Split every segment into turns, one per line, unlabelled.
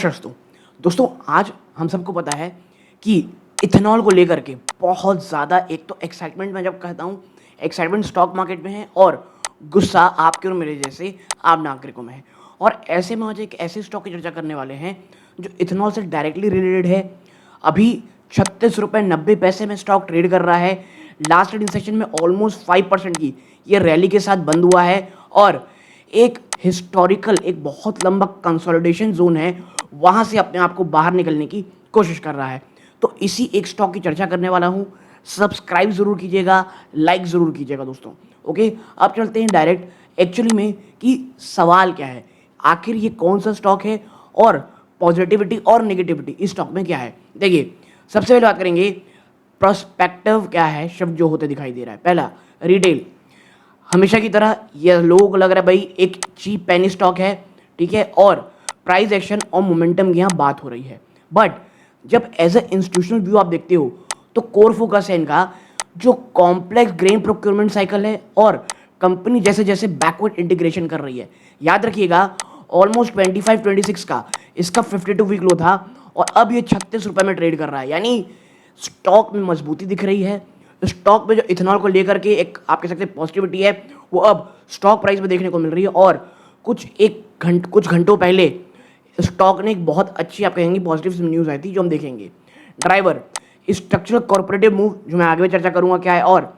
नमस्कार दोस्तों आज हम सबको पता है कि इथेनॉल को लेकर के बहुत ज़्यादा एक तो एक्साइटमेंट, मैं जब कहता हूँ एक्साइटमेंट स्टॉक मार्केट में है और गुस्सा आपके और मेरे जैसे आम नागरिकों में है। और ऐसे में आज एक ऐसे स्टॉक की चर्चा करने वाले हैं जो इथेनॉल से डायरेक्टली रिलेटेड है। अभी 36 रुपये 90 पैसे में स्टॉक ट्रेड कर रहा है। लास्ट ट्रेडिंग सेशन में ऑलमोस्ट 5% की ये रैली के साथ बंद हुआ है और एक हिस्टोरिकल एक बहुत लंबा कंसोलिडेशन जोन है, वहां से अपने आप को बाहर निकलने की कोशिश कर रहा है। तो इसी एक स्टॉक की चर्चा करने वाला हूं। सब्सक्राइब जरूर कीजिएगा, लाइक जरूर कीजिएगा दोस्तों। ओके, अब चलते हैं डायरेक्ट एक्चुअली में कि सवाल क्या है, आखिर ये कौन सा स्टॉक है और पॉजिटिविटी और नेगेटिविटी इस स्टॉक में क्या है। देखिए, सबसे पहले बात करेंगे प्रोस्पेक्टिव क्या है, शब्द जो होते दिखाई दे रहा है। पहला, रिटेल। हमेशा की तरह ये लोगों को लग रहा है भाई एक चीप पेनी स्टॉक है, ठीक है, और प्राइस एक्शन और मोमेंटम की यहाँ बात हो रही है। बट जब एज ए इंस्टीट्यूशनल व्यू आप देखते हो तो कोर फोकस है इनका जो कॉम्प्लेक्स ग्रेन प्रोक्योरमेंट साइकिल है और कंपनी जैसे जैसे बैकवर्ड इंटीग्रेशन कर रही है। याद रखिएगा, ऑलमोस्ट 25-26 का इसका 52 वीक लो था और अब ये 36 रुपये में ट्रेड कर रहा है। यानी स्टॉक में मजबूती दिख रही है। स्टॉक में जो इथेनॉल को लेकर के एक आप कह सकते हैं पॉजिटिविटी है, वो अब स्टॉक प्राइस में देखने को मिल रही है। और कुछ घंटों पहले स्टॉक ने एक बहुत अच्छी आप कहेंगे पॉजिटिव न्यूज़ आई थी जो हम देखेंगे। ड्राइवर, स्ट्रक्चरल कॉर्पोरेटिव मूव जो मैं आगे भी चर्चा करूंगा क्या है, और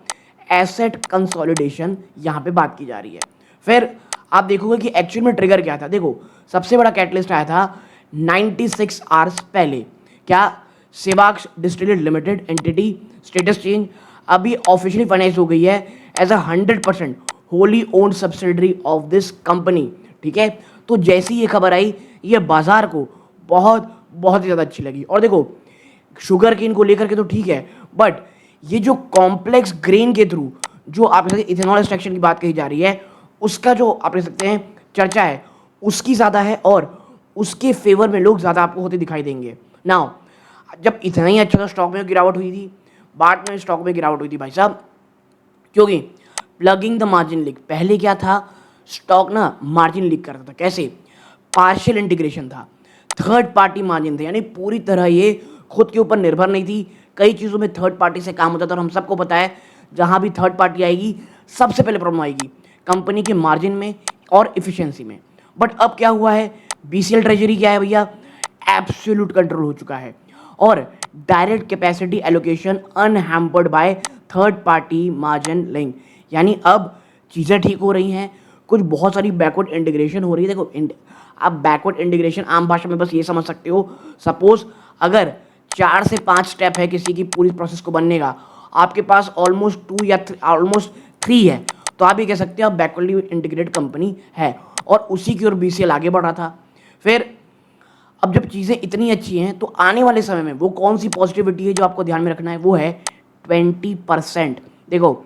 एसेट कंसोलिडेशन यहाँ पे बात की जा रही है। फिर आप देखोगे कि एक्चुअल में ट्रिगर क्या था। देखो, सबसे बड़ा कैटलिस्ट आया था 96 आवर्स पहले। क्या? सेवाक्स distillate limited entity status change अभी ऑफिशियली फाइनेंस हो गई है as a 100% wholly owned subsidiary of this company, ठीक है। तो जैसी ये खबर आई, ये बाजार को बहुत बहुत ही ज़्यादा अच्छी लगी। और देखो, शुगर केन को लेकर के तो ठीक है, बट ये जो कॉम्प्लेक्स ग्रेन के थ्रू जो आप इथेनॉल एक्सट्रैक्शन की बात कही जा रही है, उसका जो आप कह सकते हैं चर्चा है उसकी ज़्यादा है और उसके फेवर में लोग ज़्यादा आपको होते दिखाई देंगे। नाउ, जब इतना ही अच्छा स्टॉक में गिरावट हुई थी, बाद में स्टॉक में गिरावट हुई थी भाई साहब, क्योंकि प्लगिंग द मार्जिन लीक। पहले क्या था, स्टॉक ना मार्जिन लीक करता था। कैसे? पार्शियल इंटीग्रेशन था, थर्ड पार्टी मार्जिन थे, यानी पूरी तरह ये खुद के ऊपर निर्भर नहीं थी। कई चीज़ों में थर्ड पार्टी से काम होता था और हम सबको पता है जहाँ भी थर्ड पार्टी आएगी सबसे पहले प्रॉब्लम आएगी कंपनी के मार्जिन में और इफिशियंसी में। बट अब क्या हुआ है, बीसीएल ट्रेजरी क्या है भैया, एब्सोल्यूट कंट्रोल हो चुका है और direct capacity allocation unhampered by third party margin link. यानी अब चीज़ें ठीक हो रही हैं, कुछ बहुत सारी बैकवर्ड इंटीग्रेशन हो रही है। देखो, आप बैकवर्ड इंटीग्रेशन आम भाषा में बस ये समझ सकते हो, सपोज अगर 4 से 5 स्टेप है किसी की पूरी प्रोसेस को बनने का, आपके पास ऑलमोस्ट 2 या ऑलमोस्ट 3 है, तो आप ये कह सकते हो आप बैकवर्डली इंटीग्रेटेड कंपनी है और उसी की ओर बीसीएल आगे बढ़ रहा था। फिर अब जब चीज़ें इतनी अच्छी हैं तो आने वाले समय में वो कौन सी पॉजिटिविटी है जो आपको ध्यान में रखना है, वो है 20%। देखो,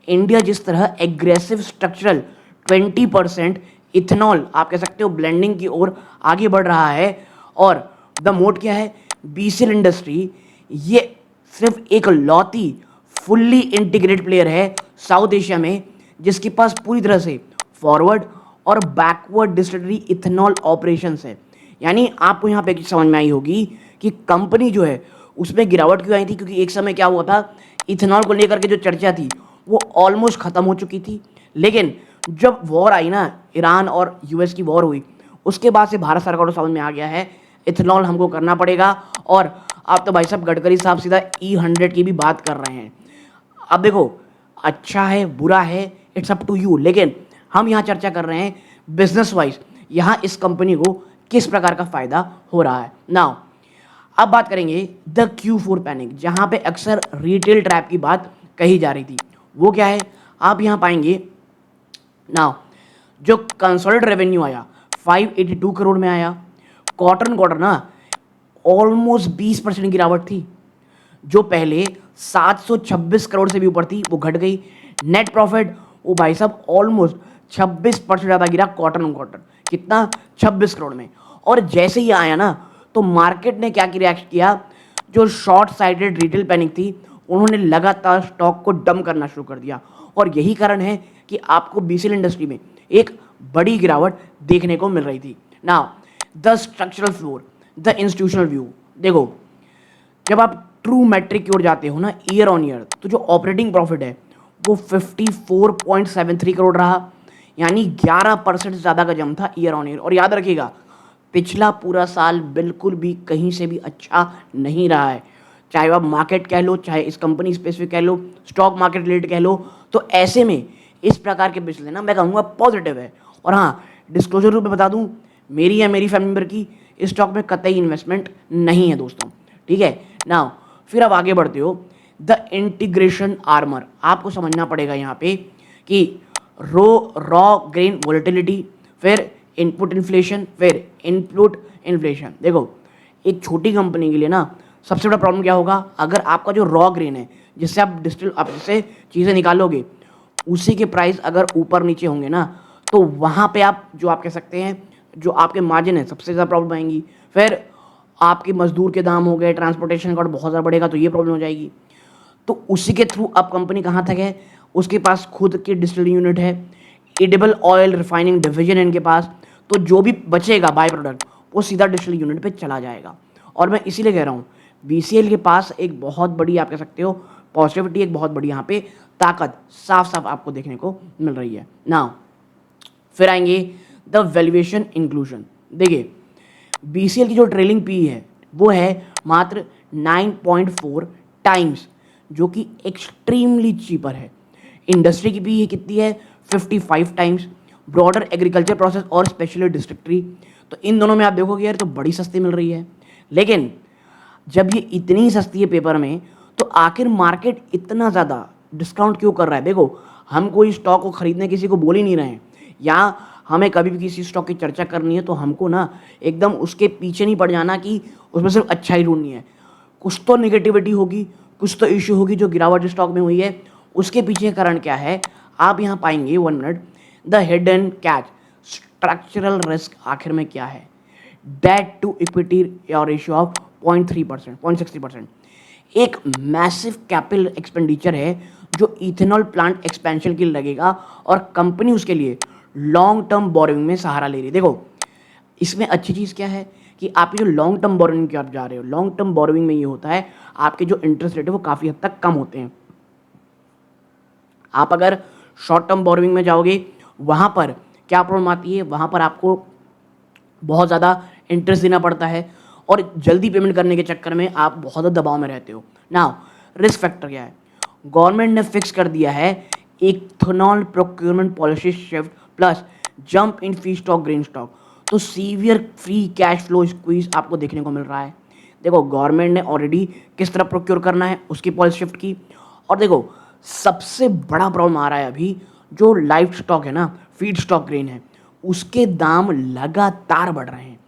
इंडिया जिस तरह एग्रेसिव स्ट्रक्चरल 20% इथेनॉल आप कह सकते हो ब्लेंडिंग की ओर आगे बढ़ रहा है और द मोड क्या है, बीसीएल इंडस्ट्री ये सिर्फ एक लौती फुल्ली इंटीग्रेटेड प्लेयर है साउथ एशिया में जिसके पास पूरी तरह से फॉरवर्ड और बैकवर्ड डिस्टिलरी इथेनॉल ऑपरेशंस है। यानी आपको यहाँ पे एक चीज़ समझ में आई होगी कि कंपनी जो है उसमें गिरावट क्यों आई थी, क्योंकि एक समय क्या हुआ था, इथेनॉल को लेकर के जो चर्चा थी वो ऑलमोस्ट ख़त्म हो चुकी थी। लेकिन जब वॉर आई ना, ईरान और यूएस की वॉर हुई, उसके बाद से भारत सरकार को समझ में आ गया है इथेनॉल हमको करना पड़ेगा। और आप तो भाई साहब गडकरी साहब सीधा E100 की भी बात कर रहे हैं। अब देखो, अच्छा है बुरा है, इट्स अप टू यू, लेकिन हम यहाँ चर्चा कर रहे हैं बिजनेस वाइज यहाँ इस कंपनी को किस प्रकार का फायदा हो रहा है। नाउ, अब बात करेंगे द Q4 पैनिक, जहाँ पे अक्सर रिटेल ट्रैप की बात कही जा रही थी। वो क्या है, आप यहाँ पाएंगे नाउ जो कंसोलिडेटेड रेवेन्यू आया 582 करोड़ में आया। क्वार्टर ना ऑलमोस्ट 20% गिरावट थी, जो पहले 726 करोड़ से भी ऊपर थी वो घट गई। नेट प्रॉफिट वो भाई साहब ऑलमोस्ट 26% ज़्यादा गिरा क्वार्टर। कितना? 26 करोड़ में। और जैसे ही आया ना तो मार्केट ने क्या रिएक्ट किया, जो शॉर्ट साइडेड रिटेल पैनिक थी उन्होंने लगातार स्टॉक को डंप करना शुरू कर दिया और यही कारण है कि आपको बीसीएल इंडस्ट्री में एक बड़ी गिरावट देखने को मिल रही थी। Now the structural floor, the institutional view. देखो, जब आप ट्रू मैट्रिक की ओर जाते हो ना ईयर ऑन ईयर, तो जो ऑपरेटिंग प्रॉफिट है वो 54.73 करोड़ रहा, यानी 11% ज़्यादा का जम था ईयर ऑन ईयर। और याद रखिएगा, पिछला पूरा साल बिल्कुल भी कहीं से भी अच्छा नहीं रहा है, चाहे आप मार्केट कह लो, चाहे इस कंपनी स्पेसिफिक कह लो, स्टॉक मार्केट रिलेटेड कह लो। तो ऐसे में इस प्रकार के बिजनेस ना मैं कहूँगा पॉजिटिव है। और हाँ, डिस्क्लोजर रूप में बता दूँ, मेरी या मेरी फैमिली मेंबर की इस स्टॉक में कतई इन्वेस्टमेंट नहीं है दोस्तों, ठीक है ना। फिर आप आगे बढ़ते हो, द इंटीग्रेशन आर्मर। आपको समझना पड़ेगा यहाँ पे कि रॉ ग्रेन वोलेटिलिटी, फिर इनपुट इन्फ्लेशन, फिर इनपुट इन्फ्लेशन। देखो, एक छोटी कंपनी के लिए ना सबसे बड़ा प्रॉब्लम क्या होगा, अगर आपका जो रॉ ग्रेन है जिससे आप जिससे चीज़ें निकालोगे, उसी के प्राइस अगर ऊपर नीचे होंगे ना, तो वहाँ पे आप जो आप कह सकते हैं जो आपके मार्जिन है सबसे ज़्यादा प्रॉब्लम आएंगी। फिर आपके मजदूर के दाम हो गए, ट्रांसपोर्टेशन कॉस्ट बहुत ज़्यादा बढ़ेगा, तो ये प्रॉब्लम हो जाएगी। तो उसी के थ्रू अब कंपनी कहाँ तक है, उसके पास खुद की डिस्टिलिंग यूनिट है, एडिबल ऑयल रिफाइनिंग डिवीजन है इनके पास। तो जो भी बचेगा बाय प्रोडक्ट वो सीधा डिस्टिलिंग यूनिट पे चला जाएगा। और मैं इसीलिए कह रहा हूँ बीसीएल के पास एक बहुत बड़ी आप कह सकते हो पॉजिटिविटी, एक बहुत बड़ी यहाँ पे ताकत साफ साफ आपको देखने को मिल रही है ना। फिर आएंगे द वैल्यूएशन इंक्लूजन। देखिए, बीसीएल की जो ट्रेलिंग पी है वो है मात्र 9.4 टाइम्स, जो कि एक्सट्रीमली चीपर है। इंडस्ट्री की पी कितनी है, 55 टाइम्स। ब्रॉडर एग्रीकल्चर प्रोसेस और स्पेशली डिस्ट्रिक्टरी, तो इन दोनों में आप देखोगे यार तो बड़ी सस्ती मिल रही है। लेकिन जब ये इतनी सस्ती है पेपर में, तो आखिर मार्केट इतना ज़्यादा डिस्काउंट क्यों कर रहा है। देखो, हम कोई स्टॉक को खरीदने किसी को बोल ही नहीं रहे हैं, या हमें कभी भी किसी स्टॉक की चर्चा करनी है तो हमको ना एकदम उसके पीछे नहीं पड़ जाना कि उसमें सिर्फ अच्छा ही ढूंढनी है। कुछ तो निगेटिविटी होगी, कुछ तो इश्यू होगी जो गिरावट स्टॉक में हुई है, उसके पीछे कारण क्या है आप यहाँ पाएंगे। 1 minute, the hidden catch, structural risk आखिर में क्या है। Debt to equity ratio of 0.3%, 0.60%। एक मैसिव कैपिटल एक्सपेंडिचर है जो इथेनॉल प्लांट एक्सपेंशन के लिए लगेगा, और कंपनी उसके लिए लॉन्ग टर्म बोरोइंग में सहारा ले रही है। देखो, इसमें अच्छी चीज़ क्या है कि आप जो लॉन्ग टर्म बोरोइंग की आप जा रहे हो, लॉन्ग टर्म बोरोइंग में ये होता है आपके जो इंटरेस्ट रेट है वो काफ़ी हद तक कम होते हैं। आप अगर शॉर्ट टर्म बोरोइंग में जाओगे, वहाँ पर क्या प्रॉब्लम आती है, वहाँ पर आपको बहुत ज़्यादा इंटरेस्ट देना पड़ता है, और जल्दी पेमेंट करने के चक्कर में आप बहुत ज़्यादा दबाव में रहते हो ना। रिस्क फैक्टर क्या है, गवर्नमेंट ने फिक्स कर दिया है ethanol procurement policy shift plus jump in feedstock grain stock, तो severe free cash flow squeeze आपको देखने को मिल रहा है। देखो, गवर्नमेंट ने ऑलरेडी किस तरह प्रोक्योर करना है उसकी पॉलिसी शिफ्ट की। और देखो, सबसे बड़ा प्रॉब्लम आ रहा है अभी जो लाइफ स्टॉक है ना, फीड स्टॉक ग्रेन है, उसके दाम लगातार बढ़ रहे हैं।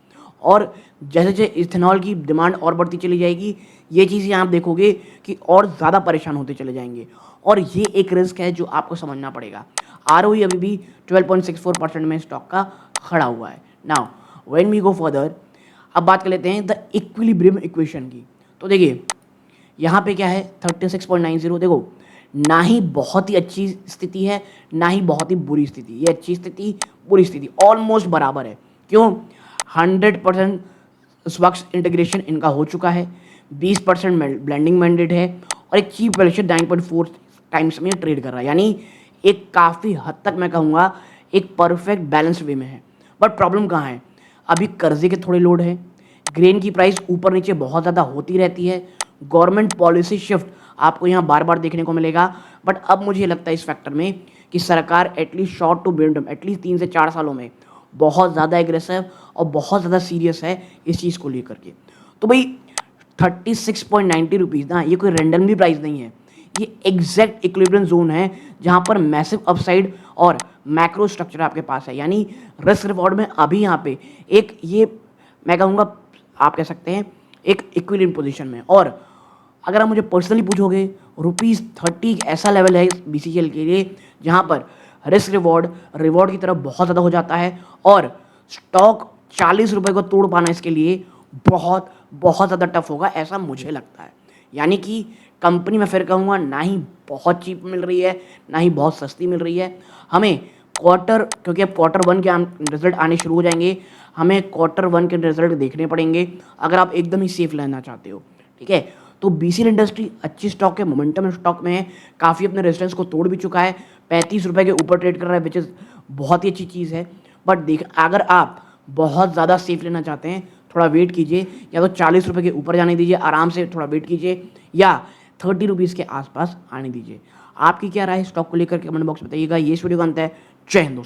और जैसे जैसे इथेनॉल की डिमांड और बढ़ती चली जाएगी, ये चीज़ें आप देखोगे कि और ज़्यादा परेशान होते चले जाएंगे, और ये एक रिस्क है जो आपको समझना पड़ेगा। आरओई अभी भी 12.64% में स्टॉक का खड़ा हुआ है। Now when we go further, अब बात कर लेते हैं द इक्विलिब्रियम इक्वेशन की। तो देखिए, यहाँ पे क्या है 36.90। देखो, ना ही बहुत ही अच्छी स्थिति है, ना ही बहुत ही बुरी स्थिति। ये अच्छी स्थिति, बुरी स्थिति ऑलमोस्ट बराबर है। क्यों, 100% स्वक्ष इंटीग्रेशन इनका हो चुका है, 20% ब्लेंडिंग मैंडेट है, और एक चीप वैल्यूएशन 9.4 टाइम्स में ट्रेड कर रहा है। यानी एक काफ़ी हद तक मैं कहूँगा एक परफेक्ट बैलेंस वे में है। बट प्रॉब्लम कहाँ है, अभी कर्जे के थोड़े लोड है, ग्रेन की प्राइस ऊपर नीचे बहुत ज़्यादा होती रहती है, गवर्नमेंट पॉलिसी शिफ्ट आपको यहाँ बार बार देखने को मिलेगा। बट अब मुझे लगता है इस फैक्टर में कि सरकार at least short to medium term, at least 3 से 4 सालों में बहुत ज़्यादा एग्रेसिव और बहुत ज़्यादा सीरियस है इस चीज़ को लेकर के। तो भाई 36.90 रुपीज़ ना, ये कोई रैंडमली प्राइस नहीं है, ये एग्जैक्ट इक्विलिब्रियम जोन है जहाँ पर मैसिव अपसाइड और मैक्रो स्ट्रक्चर आपके पास है। यानी रिस्क रिवॉर्ड में अभी यहाँ पे एक ये मैं कहूँगा आप कह सकते हैं एक इक्विलिब्रियम पोजीशन में। और अगर आप मुझे पर्सनली पूछोगे, ₹30 ऐसा लेवल है बीसीएल के लिए जहाँ पर रिस्क रिवॉर्ड की तरफ बहुत ज़्यादा हो जाता है, और स्टॉक 40 रुपये को तोड़ पाना इसके लिए बहुत बहुत ज़्यादा टफ होगा, ऐसा मुझे लगता है। यानी कि कंपनी मैं फिर कहूँगा ना ही बहुत चीप मिल रही है, ना ही बहुत सस्ती मिल रही है, हमें क्योंकि अब क्वार्टर 1 के रिजल्ट आने शुरू हो जाएंगे, हमें क्वार्टर 1 के रिजल्ट देखने पड़ेंगे अगर आप एकदम ही सेफ लेना चाहते हो। ठीक है, तो बीसीएल इंडस्ट्री अच्छी स्टॉक है, मोमेंटम स्टॉक में है, काफ़ी अपने रेजिस्टेंस को तोड़ भी चुका है, 35 रुपये के ऊपर ट्रेड कर रहा है, विच इज़ बहुत ही अच्छी चीज़ है। बट देख, अगर आप बहुत ज़्यादा सेफ लेना चाहते हैं, थोड़ा वेट कीजिए, या तो 40 रुपये के ऊपर जाने दीजिए, आराम से थोड़ा वेट कीजिए, या 30 रुपीज़ के आसपास आने दीजिए। आपकी क्या राय है स्टॉक को लेकर के कमेंट बॉक्स में बताइएगा। ये इस वीडियो का अंत है। जय हिंद दोस्तों।